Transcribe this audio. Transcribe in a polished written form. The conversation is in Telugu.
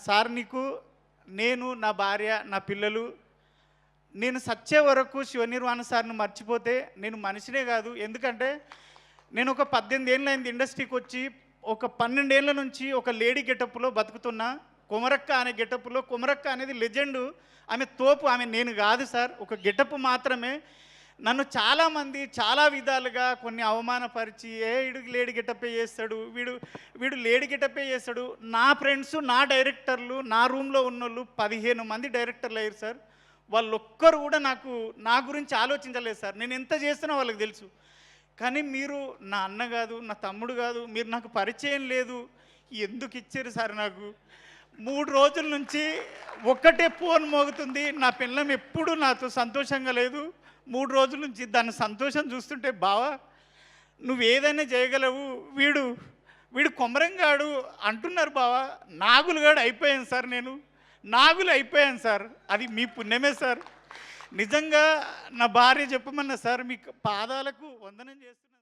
సార్ నీకు నేను, నా భార్య, నా పిల్లలు నేను సచ్చే వరకు శివనిర్వాణ సార్ని మర్చిపోతే నేను మనిషినే కాదు. ఎందుకంటే నేను ఒక 18 ఏళ్ళు అయింది ఇండస్ట్రీకి వచ్చి. ఒక 12 ఏళ్ళ నుంచి ఒక లేడీ గెటప్లో బతుకుతున్నా. కొమరక్క అనే గెటప్లో. కొమరక్క అనేది లెజెండు. ఆమె తోపు, ఆమె నేను కాదు సార్. ఒక గెటప్ మాత్రమే. నన్ను చాలామంది చాలా విధాలుగా కొన్ని అవమానపరిచి, వీడు లేడీ గెటప్పే చేస్తాడు, వీడు లేడీ గెటప్పే చేస్తాడు. నా ఫ్రెండ్స్, నా డైరెక్టర్లు, నా రూమ్లో ఉన్నోళ్ళు 15 మంది డైరెక్టర్లు అయ్యారు సార్. వాళ్ళొక్కరు కూడా నా గురించి ఆలోచించలేదు సార్. నేను ఎంత చేస్తున్నా వాళ్ళకి తెలుసు. కానీ మీరు నా అన్న కాదు, నా తమ్ముడు కాదు, మీరు నాకు పరిచయం లేదు, ఎందుకు ఇచ్చారు సార్? నాకు 3 రోజుల నుంచి ఒక్కటే ఫోన్ మోగుతుంది. నా పిల్లం ఎప్పుడు నాతో సంతోషంగా లేదు. 3 రోజుల నుంచి దాని సంతోషం చూస్తుంటే, బావా నువ్వు ఏదైనా చేయగలవు, వీడు కొమరంగాడు అంటున్నారు బావా. నాగులుగాడు అయిపోయాను సార్. నేను నాగులు అయిపోయాను సార్. అది మీ పుణ్యమే సార్. నిజంగా నా భార్య చెప్పమన్నా సార్, మీకు పాదాలకు వందనం చేస్తున్నా.